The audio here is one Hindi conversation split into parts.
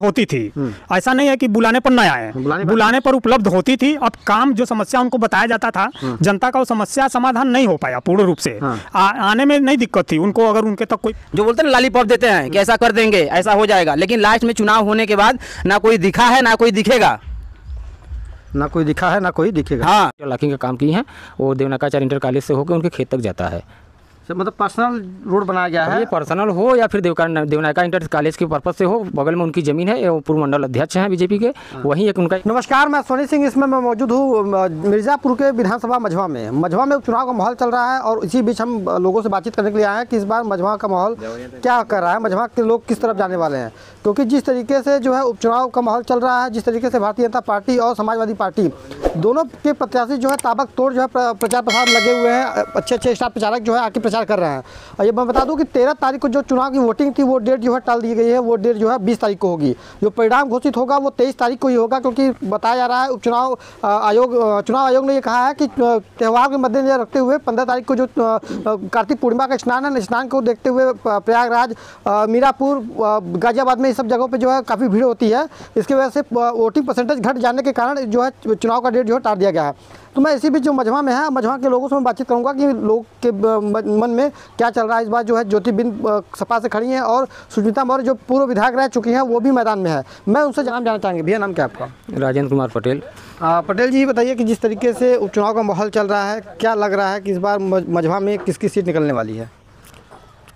होती थी। ऐसा नहीं है कि बुलाने पर न आए, बुलाने पर उपलब्ध होती थी। अब काम जो समस्या उनको बताया जाता था, जनता का वो समस्या समाधान नहीं हो पाया पूर्ण रूप से। आने में नहीं दिक्कत थी उनको, अगर उनके तक कोई जो बोलते हैं ना लॉलीपॉप देते हैं कि ऐसा कर देंगे, ऐसा हो जाएगा, लेकिन लास्ट में चुनाव होने के बाद ना कोई दिखा है ना कोई दिखेगा। ना कोई दिखा है ना कोई दिखेगा। हाँ, जो लॉकिंग का काम किए हैं वो देवनाकाचार्य इंटर कॉलेज से होकर उनके खेत तक जाता है। मतलब पर्सनल रोड बनाया गया है। ये पर्सनल हो या फिर देवनाका इंटर कॉलेज के पर्पज से हो, बगल में उनकी ज़मीन है, वो पूर्व मंडल अध्यक्ष हैं बीजेपी के, वहीं एक उनका। नमस्कार, मैं सोनी सिंह, इसमें मैं मौजूद हूँ मिर्ज़ापुर के विधानसभा मझवा में। मझवा में उपचुनाव का माहौल चल रहा है और इसी बीच हम लोगों से बातचीत करने के लिए आए हैं कि इस बार मझवा का माहौल क्या कर रहा है, मझवा के लोग किस तरफ जाने वाले हैं। क्योंकि जिस तरीके से जो है उपचुनाव का माहौल चल रहा है, जिस तरीके से भारतीय जनता पार्टी और समाजवादी पार्टी दोनों के प्रत्याशी जो है ताबड़तोड़ जो है प्रचार प्रसार लगे हुए हैं। अच्छे स्टार प्रचारक जो है आके प्रचार कर रहे हैं। और ये मैं बता दूं कि 13 तारीख को जो चुनाव की वोटिंग थी वो डेट जो है टाल दी गई है। वो डेट जो है 20 तारीख को होगी। जो परिणाम घोषित होगा वो 23 तारीख को ही होगा, क्योंकि बताया जा रहा है चुनाव आयोग ने ये कहा है कि त्यौहार के मद्देनजर रखते हुए 15 तारीख को जो कार्तिक पूर्णिमा का स्नान है, स्नान को देखते हुए प्रयागराज, मीरापुर, गाजियाबाद में इस सब जगहों पे जो है काफ़ी भीड़ होती है। इसकी वजह से वोटिंग परसेंटेज घट जाने के कारण जो है चुनाव का डेट जो है टाल दिया गया है। तो मैं इसी बीच जो मझवा में है, मझवा के लोगों से मैं बातचीत करूंगा कि लोग के मन में क्या चल रहा है। इस बार जो है ज्योतिबिंद सपा से खड़ी हैं और सुष्मिता मौर्य जो पूर्व विधायक रह चुकी हैं वो भी मैदान में है। मैं उनसे जानना चाहेंगे। भैया, नाम क्या आपका? राजेंद्र कुमार पटेल। पटेल जी, बताइए कि जिस तरीके से उपचुनाव का माहौल चल रहा है, क्या लग रहा है कि इस बार मझवा में किसकी सीट निकलने वाली है?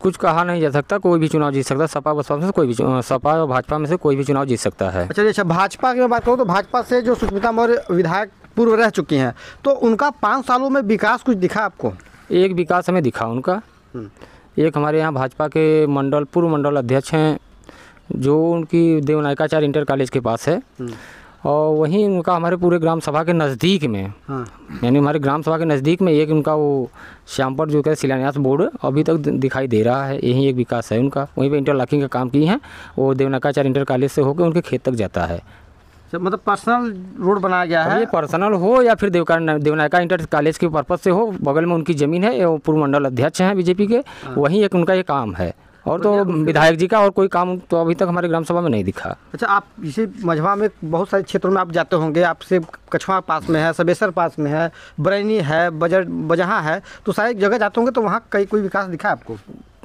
कुछ कहा नहीं जा सकता, कोई भी चुनाव जीत सकता। सपा बसपा में से कोई भी, सपा और भाजपा में से कोई भी चुनाव जीत सकता है। अच्छा, भाजपा की मैं बात करूँ तो भाजपा से जो सुष्मिता मौर्य विधायक पूर्व रह चुकी हैं, तो उनका 5 सालों में विकास कुछ दिखा आपको? एक विकास हमें दिखा उनका। एक हमारे यहाँ भाजपा के पूर्व मंडल अध्यक्ष हैं जो उनकी देवनाकाचार्य इंटर कॉलेज के पास है, और वहीं उनका हमारे पूरे ग्राम सभा के नज़दीक में, यानी हमारे ग्राम सभा के नज़दीक में एक उनका वो श्यामपुर जो है शिलान्यास बोर्ड अभी तक दिखाई दे रहा है। यही एक विकास है उनका। वहीं पे इंटरलॉकिंग का काम किए हैं, वो देवनाकाचार्य इंटर कॉलेज से होकर उनके खेत तक जाता है। मतलब पर्सनल रोड बनाया गया है। ये पर्सनल हो या फिर देवनाका इंटर कॉलेज के पर्पज से हो, बगल में उनकी ज़मीन है, वो पूर्व मंडल अध्यक्ष हैं बीजेपी के, वहीं एक उनका ये काम है। और तो विधायक जी का और कोई काम तो अभी तक हमारे ग्राम सभा में नहीं दिखा। अच्छा, आप इसी मझवा में बहुत सारे क्षेत्रों में आप जाते होंगे। आपसे कछवा पास में है, सबेसर पास में है, बरैनी है, बजहाँ है, तो सारी जगह जाते होंगे, तो वहाँ कोई विकास दिखा आपको?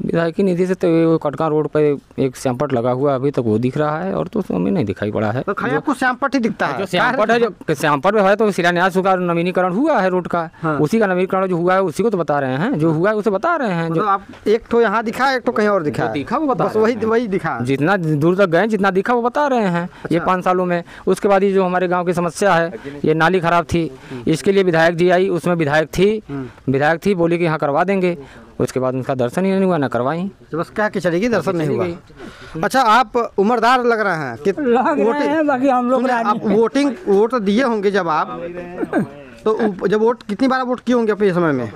विधायकी निधि से तो कटका रोड पर एक श्यामपट लगा हुआ अभी तक वो दिख रहा है, और तो हमें नहीं दिखाई पड़ा है। तो खाली आपको श्यामपट ही दिखता है? जो श्यामपट है, जो श्यामपट में है तो शिलान्यास का नवीनीकरण हुआ है रोड का। उसी का नवीनीकरण जो हुआ है उसी को तो बता रहे हैं, जो हुआ है उसे बता रहे हैं। जो आप एक तो यहाँ दिखा, एक तो कहीं और दिखा वो बता, बस वही दिखा। जितना दूर तक गए जितना दिखा वो बता रहे हैं। ये 5 सालों में। उसके बाद ये जो हमारे गाँव की समस्या है, ये नाली खराब थी, इसके लिए विधायक जी आई, उसमें विधायक थी, बोली कि हाँ करवा देंगे। उसके बाद उनका दर्शन ही नहीं हुआ, ना करवाई, बस क्या कि चलेगी, दर्शन नहीं हुआ। अच्छा, आप उम्रदार लग रहे हैं कि बाकी हम लोग आप वोट दिए होंगे जब आप, तो जब वोट कितनी बार वोट किए होंगे अपने समय में?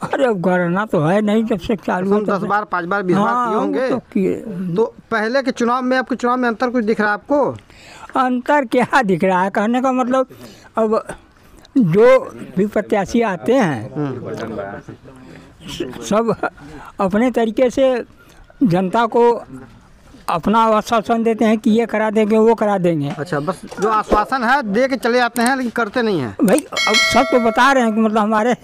अरे गणना तो है नहीं, जब से चालू 10 बार, 5 बार, 20 बार किए होंगे। तो पहले के चुनाव में आपके चुनाव में अंतर कुछ दिख रहा है आपको? अंतर क्या दिख रहा है? कहने का मतलब, अब जो भी प्रत्याशी आते हैं सब अपने तरीके से जनता को अपना आश्वासन देते हैं कि ये करा देंगे, वो करा देंगे। अच्छा, बस जो आश्वासन है दे के चले जाते हैं, लेकिन करते नहीं हैं। भाई अब सब तो बता रहे हैं कि मतलब हमारे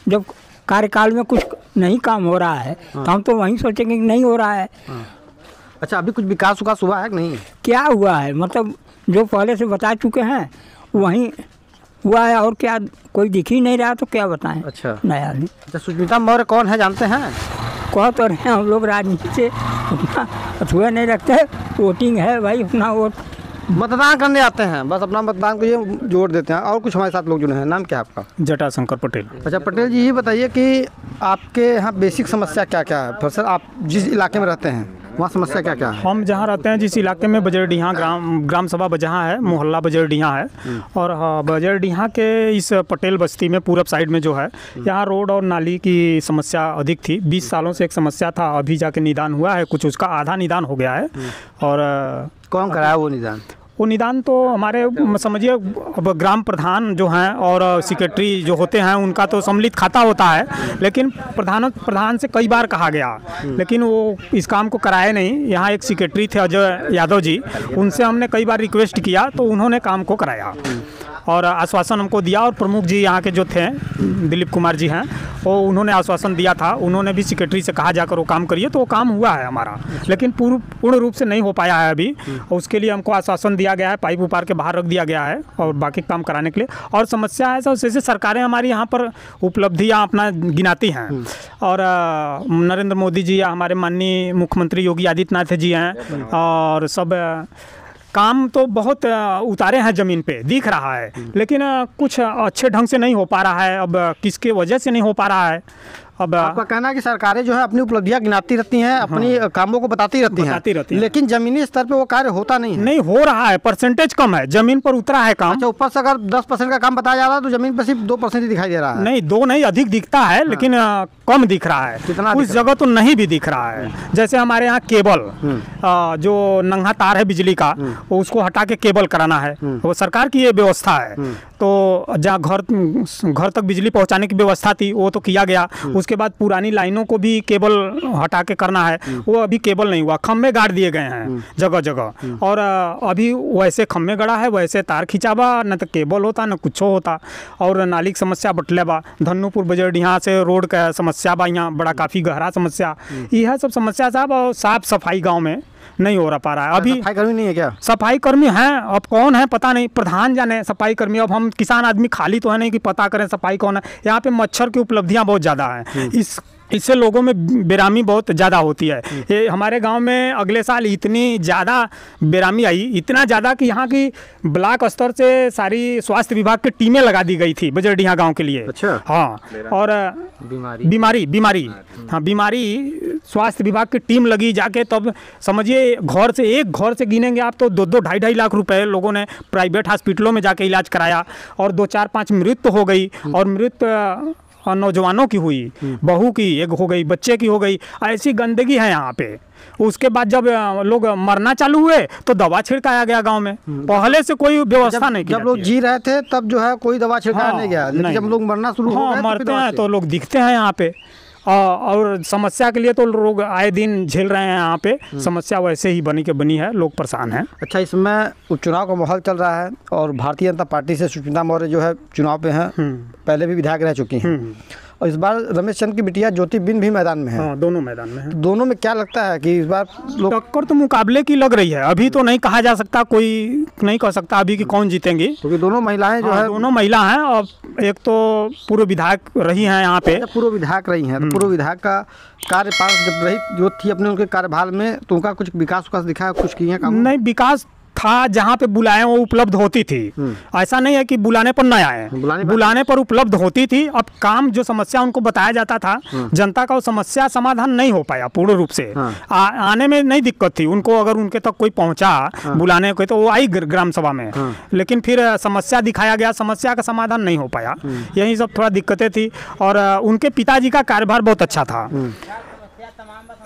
जब कार्यकाल में कुछ नहीं काम हो रहा है तो हम तो वहीं सोचेंगे कि नहीं हो रहा है। अच्छा, अभी कुछ विकास हुआ है कि नहीं? क्या हुआ है? मतलब जो पहले से बता चुके हैं वहीं हुआ है, और क्या कोई दिख ही नहीं रहा, तो क्या बताएं। अच्छा, नया नहीं। अच्छा, सुष्मिता मौर्य कौन है जानते हैं? कह तो रहे हैं, हम लोग राजनीति से उतना अथुआ नहीं रखते। वोटिंग है भाई, अपना वोट मतदान करने आते हैं, बस अपना मतदान को ये जोड़ देते हैं। और कुछ हमारे साथ लोग जुड़े हैं। नाम क्या है आपका? जटाशंकर पटेल। अच्छा पटेल जी, ये बताइए कि आपके यहाँ बेसिक समस्या क्या क्या है? फिर सर, आप जिस इलाके में रहते हैं वहाँ समस्या क्या क्या है? हम जहाँ रहते हैं, जिस इलाके में बजरडीहा ग्राम सभा बजहाँ है, मोहल्ला बजरडीहा है, और बजरडीहा के इस पटेल बस्ती में पूरब साइड में जो है, यहाँ रोड और नाली की समस्या अधिक थी। 20 सालों से एक समस्या था, अभी जाके निदान हुआ है, कुछ उसका आधा निदान हो गया है। और कौन कराया वो निदान? वो निदान तो हमारे समझिए अब ग्राम प्रधान जो हैं और सेक्रेटरी जो होते हैं उनका तो सम्मिलित खाता होता है, लेकिन प्रधान से कई बार कहा गया, लेकिन वो इस काम को कराए नहीं। यहाँ एक सेक्रेटरी थे अजय यादव जी, उनसे हमने कई बार रिक्वेस्ट किया तो उन्होंने काम को कराया और आश्वासन हमको दिया। और प्रमुख जी यहाँ के जो थे दिलीप कुमार जी हैं, वो उन्होंने आश्वासन दिया था, उन्होंने भी सेक्रेटरी से कहा जाकर वो काम करिए, तो वो काम हुआ है हमारा, लेकिन पूर्ण रूप से नहीं हो पाया है अभी। और उसके लिए हमको आश्वासन दिया गया है, पाइप उपार के बाहर रख दिया गया है और बाकी काम कराने के लिए। और समस्या है सर, जैसे सरकारें हमारी यहाँ पर उपलब्धियाँ अपना गिनाती हैं, और नरेंद्र मोदी जी या हमारे माननीय मुख्यमंत्री योगी आदित्यनाथ जी हैं, और सब काम तो बहुत उतारे हैं, ज़मीन पे दिख रहा है, लेकिन कुछ अच्छे ढंग से नहीं हो पा रहा है। अब किसके वजह से नहीं हो पा रहा है? अब आपका कहना है कि सरकारें जो है अपनी उपलब्धियां गिनाती रहती हैं, अपनी कामों को बताती रहती हैं, लेकिन जमीनी स्तर पे वो कार्य होता नहीं हो रहा है, परसेंटेज कम है, जमीन पर उतरा है काम। अच्छा, ऊपर से अगर 10% का काम बताया जा रहा है तो जमीन पर सिर्फ 2% ही दिखाई दे रहा है। नहीं, 2 नहीं, अधिक दिखता है, लेकिन कम दिख रहा है। कितना कुछ जगह तो नहीं भी दिख रहा है। जैसे हमारे यहाँ केबल जो नंगा तार है बिजली का, उसको हटा के केबल कराना है, वो सरकार की ये व्यवस्था है। तो जहाँ घर तक बिजली पहुँचाने की व्यवस्था थी वो तो किया गया, उसके बाद पुरानी लाइनों को भी केबल हटा के करना है, वो अभी केबल नहीं हुआ, खम्भे गाड़ दिए गए हैं जगह जगह, और अभी वैसे खम्भे गड़ा है, वैसे तार खिंचाबा, न तो केबल होता न कुछ होता। और नाली की समस्या बटले बा, धन्नूपुर बजरडीहा से रोड का समस्या बा, यहाँ बड़ा काफ़ी गहरा समस्या, यह सब समस्या साहब। और साफ सफाई गाँव में नहीं हो पा रहा है। अभी सफाई कर्मी नहीं है क्या? सफाई कर्मी हैं, अब कौन है पता नहीं, प्रधान जाने सफाई कर्मी। अब हम किसान आदमी खाली तो है नहीं कि पता करें सफाई कौन है। यहाँ पे मच्छर की उपलब्धियाँ बहुत ज़्यादा हैं, इससे लोगों में बेरामी बहुत ज़्यादा होती है। ये हमारे गांव में अगले साल इतनी ज़्यादा बेरामी आई, इतना ज़्यादा कि यहाँ की ब्लॉक स्तर से सारी स्वास्थ्य विभाग की टीमें लगा दी गई थी बजरडीहा गांव के लिए। अच्छा। हाँ, और बीमारी स्वास्थ्य विभाग की टीम लगी जाके, तब समझिए एक घर से गिनेंगे आप तो 2-2 ढाई लाख रुपए लोगों ने प्राइवेट हॉस्पिटलों में जाके इलाज कराया, और 2-4-5 मृत्यु हो गई, और मृत्यु नौजवानों की हुई, बहू की एक हो गई, बच्चे की हो गई। ऐसी गंदगी है यहाँ पे। उसके बाद जब लोग मरना चालू हुए तो दवा छिड़काया गया गांव में, पहले से कोई व्यवस्था नहीं की। जब लोग जी रहे थे तब जो है कोई दवा छिड़काया नहीं गया, लेकिन जब लोग मरना शुरू हो गए, मरते हैं तो लोग दिखते हैं यहाँ पे। और समस्या के लिए तो लोग आए दिन झेल रहे हैं यहाँ पे, समस्या वैसे ही बनी के बनी है, लोग परेशान हैं। अच्छा, इसमें उपचुनाव का माहौल चल रहा है और भारतीय जनता पार्टी से सुष्मिता मौर्य जो है चुनाव पे हैं, पहले भी विधायक रह चुकी हैं, और इस बार रमेश चंद की बिटिया ज्योति बिन भी मैदान में है। हाँ, दोनों मैदान में है। तो दोनों में क्या लगता है कि इस बार लोग टक्कर तो मुकाबले की लग रही है, अभी तो नहीं कहा जा सकता, कोई नहीं कह सकता अभी कि कौन जीतेंगी, क्योंकि दोनों महिलाएं जो है, दोनों महिला हैं, और एक तो पूर्व विधायक रही हैं यहाँ पे। पूर्व विधायक रही हैं, तो पूर्व विधायक का कार्यकाल जब रही जो थी अपने उनके कार्यभार में, तो उनका कुछ विकास दिखा, कुछ किए काम? नहीं, विकास था, जहाँ पे बुलाएं वो उपलब्ध होती थी, ऐसा नहीं है कि बुलाने पर न आए, बुलाने पर उपलब्ध होती थी। अब काम जो समस्या उनको बताया जाता था, जनता का वो समस्या समाधान नहीं हो पाया पूर्ण रूप से। आने में नहीं दिक्कत थी उनको, अगर उनके तक कोई पहुंचा बुलाने को तो वो आई ग्राम सभा में, लेकिन फिर समस्या दिखाया गया, समस्या का समाधान नहीं हो पाया, यही सब थोड़ा दिक्कतें थी। और उनके पिताजी का कार्यभार बहुत अच्छा था,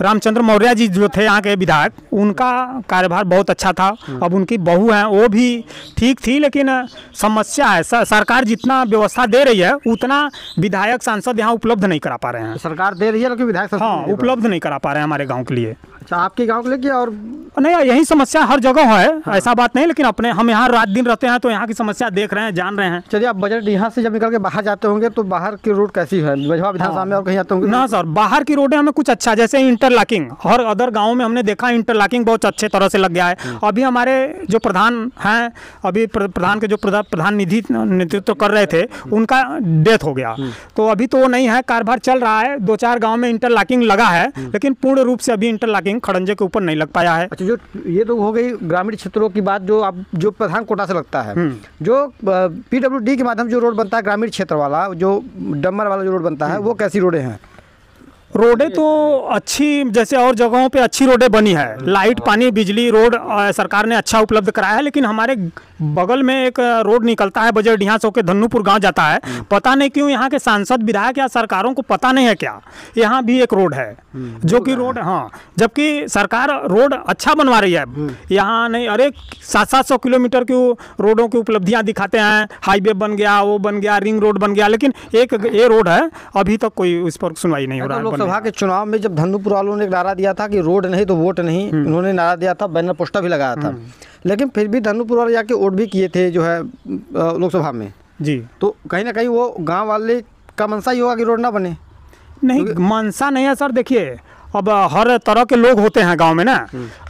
रामचंद्र मौर्य जी जो थे यहाँ के विधायक, उनका कार्यभार बहुत अच्छा था। अब उनकी बहू हैं, वो भी ठीक थी, लेकिन समस्या है सरकार जितना व्यवस्था दे रही है उतना विधायक सांसद यहाँ उपलब्ध नहीं करा पा रहे हैं। सरकार दे रही है लेकिन विधायक उपलब्ध नहीं करा पा रहे हैं हमारे गाँव के लिए। अच्छा, आपके गांव के लिए क्या? और नहीं, यही समस्या हर जगह है, ऐसा बात नहीं, लेकिन अपने हम यहाँ रात दिन रहते हैं तो यहाँ की समस्या देख रहे हैं, जान रहे हैं। चलिए, आप बजरडीहा से जब निकल के बाहर जाते होंगे तो बाहर की रोड कैसी है? मझवा विधानसभा में और कहीं आते होंगे? ना सर, बाहर की रोडें हमें कुछ अच्छा, जैसे इंटरलॉकिंग हर अदर गाँव में हमने देखा, इंटरलॉकिंग बहुत अच्छे तरह से लग गया है। अभी हमारे जो प्रधान हैं, अभी प्रधान के जो प्रधान निधि नेतृत्व कर रहे थे, उनका डेथ हो गया, तो अभी तो वो नहीं है, कार्यभार चल रहा है, 2-4 गाँव में इंटरलॉकिंग लगा है, लेकिन पूर्ण रूप से अभी इंटरलॉकिंग खड़ंजे के ऊपर नहीं लग पाया है। अच्छा, जो ये तो हो गई ग्रामीण क्षेत्रों की बात, जो अब जो प्रधान कोटा से लगता है, जो PWD के माध्यम जो रोड बनता है ग्रामीण क्षेत्र वाला, जो डम्बर वाला जो रोड बनता है, वो कैसी रोडें हैं? रोडें तो अच्छी, जैसे और जगहों पे अच्छी रोडें बनी है, लाइट पानी बिजली रोड सरकार ने अच्छा उपलब्ध कराया है। लेकिन हमारे बगल में एक रोड निकलता है बजरडीहा से होकर धन्नूपुर गांव जाता है, पता नहीं क्यों यहाँ के सांसद विधायक या सरकारों को पता नहीं है क्या, यहाँ भी एक रोड है जो कि रोड, हाँ, जबकि सरकार रोड अच्छा बनवा रही है यहाँ नहीं। अरे 700-700 किलोमीटर की रोडों की उपलब्धियाँ दिखाते हैं, हाईवे बन गया, वो बन गया, रिंग रोड बन गया, लेकिन एक ये रोड है अभी तक कोई इस पर सुनवाई नहीं हो रहा है। लोकसभा के चुनाव में जब धन्नूपुर वालों ने एक नारा दिया था कि रोड नहीं तो वोट नहीं, उन्होंने नारा दिया था, बैनर पोस्टर भी लगाया था, लेकिन फिर भी धन्नूपुर वाले जाके वोट भी किए थे जो है लोकसभा में जी। तो कहीं ना कहीं वो गांव वाले का मनसा ही होगा कि रोड ना बने। नहीं, मनसा नहीं है सर। देखिए अब हर तरह के लोग होते हैं गांव में ना।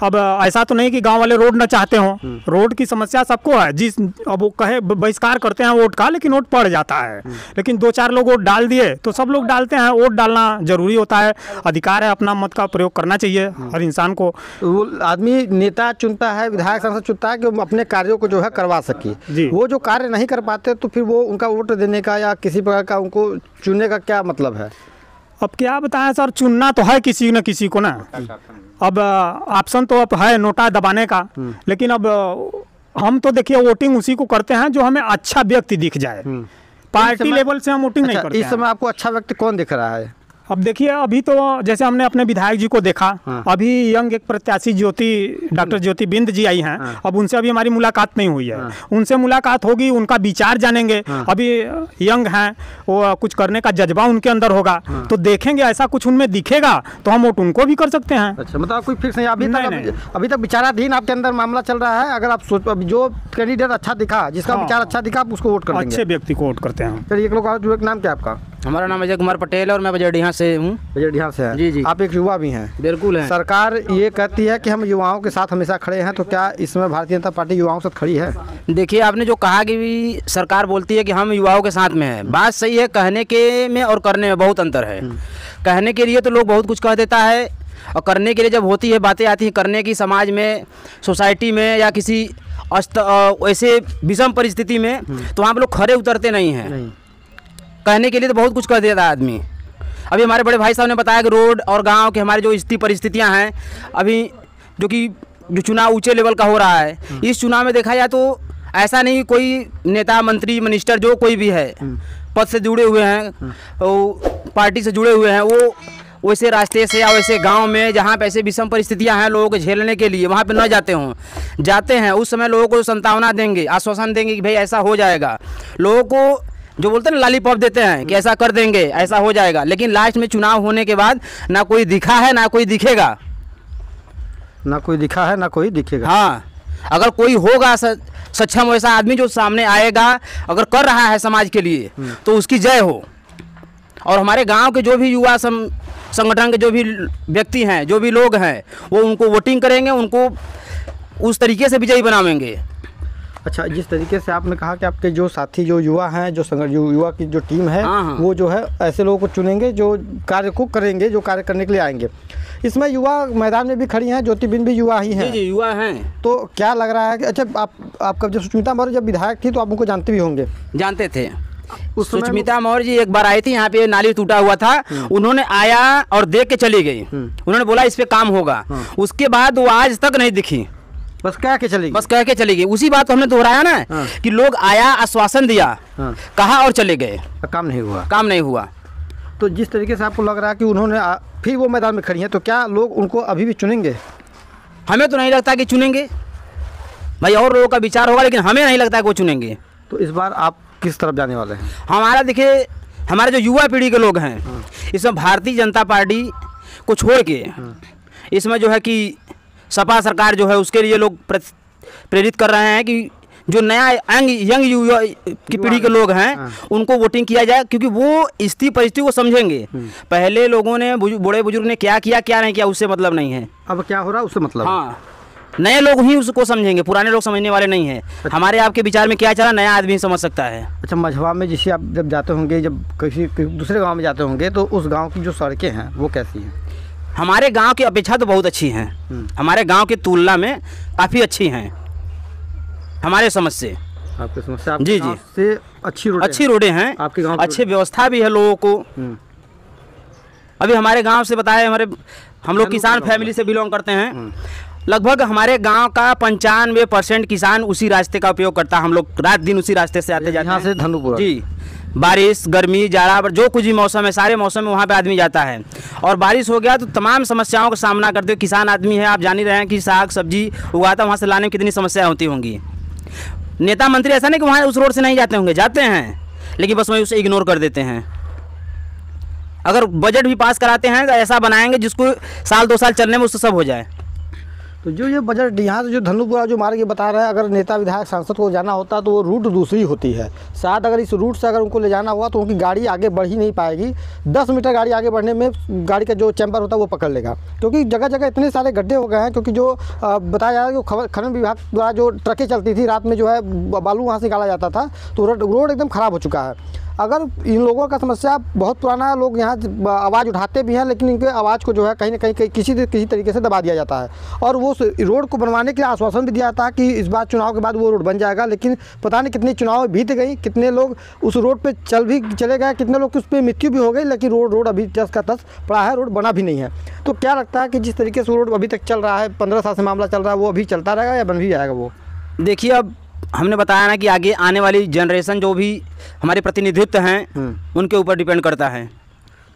अब ऐसा तो नहीं कि गांव वाले रोड ना चाहते हों, रोड की समस्या सबको है। जिस अब वो कहे बहिष्कार करते हैं वोट का, लेकिन वोट पड़ जाता है। लेकिन 2-4 लोग वोट डाल दिए तो सब लोग डालते हैं। वोट डालना जरूरी होता है, अधिकार है, अपना मत का प्रयोग करना चाहिए हर इंसान को। वो आदमी नेता चुनता है, विधायक सांसद चुनता है कि वो अपने कार्यों को जो है करवा सके। वो जो कार्य नहीं कर पाते तो फिर वो उनका वोट देने का या किसी प्रकार का उनको चुनने का क्या मतलब है? अब क्या बताएं सर, चुनना तो है किसी न किसी को ना। अब ऑप्शन तो अब है नोटा दबाने का, लेकिन अब हम तो देखिए वोटिंग उसी को करते हैं जो हमें अच्छा व्यक्ति दिख जाए। पार्टी लेवल से हम वोटिंग नहीं करते। इस समय आपको अच्छा व्यक्ति कौन दिख रहा है? अब देखिए अभी तो जैसे हमने अपने विधायक जी को देखा, अभी यंग एक प्रत्याशी डॉक्टर ज्योति बिंद जी आई हैं। अब उनसे अभी हमारी मुलाकात नहीं हुई है, उनसे मुलाकात होगी, उनका विचार जानेंगे। अभी यंग हैं, वो कुछ करने का जज्बा उनके अंदर होगा, तो देखेंगे ऐसा कुछ उनमें दिखेगा तो हम वोट उनको भी कर सकते हैं। अच्छा, मतलब कोई फिक्स नहीं अभी तक विचाराधीन आपके अंदर मामला चल रहा है। अगर आप जो कैंडिडेट अच्छा दिखा, जिसका विचार अच्छा दिखा, आप उसको वोट कर देंगे। अच्छे व्यक्ति को वोट करते हैं। चलिए एक लोग और, जो नाम क्या है आपका? हमारा नाम अजय कुमार पटेल है और मैं बजरडीहा से हूँ। बजरडीहा से हैं? जी जी। आप एक युवा भी हैं? बिल्कुल है। सरकार ये कहती है कि हम युवाओं के साथ हमेशा खड़े हैं, तो क्या इसमें भारतीय जनता पार्टी युवाओं के साथ खड़ी है? देखिए, आपने जो कहा कि भी सरकार बोलती है कि हम युवाओं के साथ में हैं, बात सही है। कहने के में और करने में बहुत अंतर है। कहने के लिए तो लोग बहुत कुछ कह देता है, और करने के लिए जब होती है, बातें आती हैं करने की, समाज में, सोसाइटी में या किसी ऐसे विषम परिस्थिति में, तो वहाँ पर लोग खड़े उतरते नहीं हैं। कहने के लिए तो बहुत कुछ कह देता है आदमी। अभी हमारे बड़े भाई साहब ने बताया कि रोड और गांव के हमारे जो स्थिति परिस्थितियां हैं अभी, जो चुनाव ऊंचे लेवल का हो रहा है, इस चुनाव में देखा जाए तो ऐसा नहीं कोई नेता मंत्री मिनिस्टर जो कोई भी है पद से जुड़े हुए हैं, पार्टी से जुड़े हुए हैं, वो वैसे रास्ते से या वैसे गांव में जहाँ पे ऐसे विषम परिस्थितियां हैं लोगों को झेलने के लिए वहाँ पे न जाते हैं। उस समय लोगों को संतावना देंगे, आश्वासन देंगे कि भाई ऐसा हो जाएगा। लोगों को जो बोलते हैं ना लॉलीपॉप देते हैं कि ऐसा कर देंगे, ऐसा हो जाएगा, लेकिन लास्ट में चुनाव होने के बाद ना कोई दिखा है ना कोई दिखेगा। ना कोई दिखा है ना कोई दिखेगा। हाँ, अगर कोई होगा सक्षम वैसा आदमी जो सामने आएगा, अगर कर रहा है समाज के लिए, तो उसकी जय हो। और हमारे गांव के जो भी युवा संगठन के जो भी व्यक्ति हैं, जो भी लोग हैं, वो उनको वोटिंग करेंगे, उनको उस तरीके से विजयी बनावेंगे। अच्छा, जिस तरीके से आपने कहा कि आपके जो साथी जो युवा हैं, जो युवा की जो टीम है, वो जो है ऐसे लोगों को चुनेंगे जो कार्य को करेंगे, जो कार्य करने के लिए आएंगे। इसमें युवा मैदान में भी खड़ी हैं, ज्योति बिंद भी युवा ही हैं। जी, युवा हैं। तो क्या लग रहा है कि अच्छा, आपका जब सुष्मिता मौर्य जब विधायक थी तो आप उनको जानते भी होंगे? जानते थे। सुष्मिता मौर्य जी एक बार आई थी, यहाँ पे नाली टूटा हुआ था, उन्होंने आया और देख के चली गई। उन्होंने बोला इस पे काम होगा। उसके बाद वो आज तक नहीं दिखी, बस कह के चली गई। उसी बात को हमने दोहराया ना कि लोग आया, आश्वासन दिया, कहा और चले गए, काम नहीं हुआ। तो जिस तरीके से आपको लग रहा है कि उन्होंने फिर वो मैदान में खड़ी हैं, तो क्या लोग उनको अभी भी चुनेंगे? हमें तो नहीं लगता कि चुनेंगे भाई, और लोगों का विचार होगा, लेकिन हमें नहीं लगता कि वो चुनेंगे। तो इस बार आप किस तरफ जाने वाले हैं? हमारा देखिए, हमारे जो युवा पीढ़ी के लोग हैं, इसमें भारतीय जनता पार्टी को छोड़ के इसमें जो है कि सपा सरकार जो है उसके लिए लोग प्रेरित कर रहे हैं कि जो नया यंग युवा की पीढ़ी के लोग हैं उनको वोटिंग किया जाए, क्योंकि वो स्थिति परिस्थिति को समझेंगे। पहले लोगों ने, बूढ़े बुजुर्ग ने क्या किया क्या नहीं किया उससे मतलब नहीं है, अब क्या हो रहा है उससे मतलब। हाँ, नए लोग ही उसको समझेंगे, पुराने लोग समझने वाले नहीं है। हमारे आपके विचार में क्या चला, नया आदमी समझ सकता है। अच्छा, मझवा में जिसे आप जब जाते होंगे, जब किसी दूसरे गाँव में जाते होंगे, तो उस गाँव की जो सड़कें हैं वो कैसी हैं? हमारे गांव की अपेक्षा तो बहुत अच्छी हैं, हमारे गांव की तुलना में काफ़ी अच्छी हैं हमारे समझ से। आपके समझ से? जी जी, से अच्छी रोडें हैं आपके गांव। अच्छी व्यवस्था भी है लोगों को। अभी हमारे गांव से बताए, हम लोग किसान फैमिली से बिलोंग करते हैं। लगभग हमारे गांव का 95% किसान उसी रास्ते का उपयोग करता है। हम लोग रात दिन उसी रास्ते से आते जाते हैं। यहाँ से धनुपुरा जी, बारिश, गर्मी, जाड़ा, जो कुछ भी मौसम है, सारे मौसम में वहाँ पे आदमी जाता है। और बारिश हो गया तो तमाम समस्याओं का सामना करते हो। किसान आदमी है, आप जान ही रहे हैं कि साग सब्जी उगाता, वहाँ से लाने में कितनी समस्याएं होती होंगी। नेता मंत्री ऐसा नहीं कि वहाँ उस रोड से नहीं जाते होंगे, जाते हैं, लेकिन बस वहीं उसे इग्नोर कर देते हैं। अगर बजट भी पास कराते हैं तो ऐसा बनाएंगे जिसको साल 2 साल चलने में उससे सब हो जाए। तो जो ये बजट यहाँ से जो धनुपुरा जो मार्ग ये बता रहे हैं, अगर नेता विधायक सांसद को जाना होता तो वो रूट दूसरी होती है। शायद अगर इस रूट से अगर उनको ले जाना हुआ तो उनकी गाड़ी आगे बढ़ ही नहीं पाएगी। 10 मीटर गाड़ी आगे बढ़ने में गाड़ी का जो चैम्बर होता है वो पकड़ लेगा, क्योंकि जगह जगह इतने सारे गड्ढे हो गए हैं। क्योंकि जो बताया जा रहा है कि खनन विभाग द्वारा जो ट्रकें चलती थी रात में जो है बालू वहाँ से निकाला जाता था, तो रोड एकदम ख़राब हो चुका है। अगर इन लोगों का समस्या बहुत पुराना है, लोग यहाँ आवाज़ उठाते भी हैं, लेकिन इनके आवाज़ को जो है कहीं ना कहीं किसी तरीके से दबा दिया जाता है। और वो रोड को बनवाने के लिए आश्वासन भी दिया जाता है कि इस बार चुनाव के बाद वो रोड बन जाएगा, लेकिन पता नहीं कितने चुनाव बीत गई, कितने लोग उस रोड पे चले गए, कितने लोग उस पर मृत्यु भी हो गई, लेकिन रोड अभी 10 का 10 पड़ा है, रोड बना भी नहीं है। तो क्या लगता है कि जिस तरीके से रोड अभी तक चल रहा है, 15 साल से मामला चल रहा है, वो अभी चलता रहेगा या बन भी जाएगा? वो देखिए, अब हमने बताया ना कि आगे आने वाली जनरेशन जो भी हमारे प्रतिनिधित्व हैं उनके ऊपर डिपेंड करता है।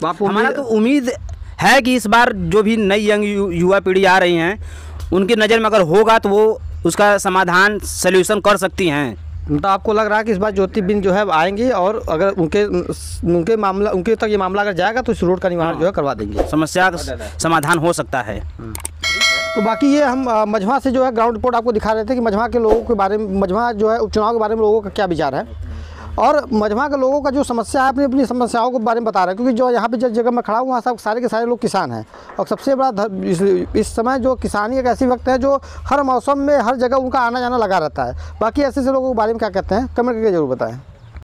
हमारा तो उम्मीद है कि इस बार जो भी नई यंग युवा पीढ़ी आ रही हैं उनकी नज़र में अगर होगा तो वो उसका समाधान सल्यूशन कर सकती हैं। तो आपको लग रहा है कि इस बार ज्योतिबिंद जो है आएंगे और अगर उनके तक ये मामला अगर जाएगा तो इस रोड का निवारण जो है करवा देंगे, समस्या का समाधान हो सकता है। तो बाकी ये हम मझवा से जो है ग्राउंड रिपोर्ट आपको दिखा रहे थे कि मझवा के लोगों के बारे में, मझवा जो है उपचुनाव के बारे में लोगों का क्या विचार है, और मझवा के लोगों का जो समस्या है अपनी अपनी समस्याओं के बारे में बता रहे हैं। क्योंकि जो यहाँ पे जिस जगह में खड़ा हूँ वहाँ सब सारे के सारे लोग किसान हैं, और सबसे बड़ा इस समय जो किसानी एक ऐसी वक्त है जो हर मौसम में हर जगह उनका आना जाना लगा रहता है। बाकी ऐसे लोगों के बारे में क्या कहते हैं कमेंट करके जरूर बताएँ।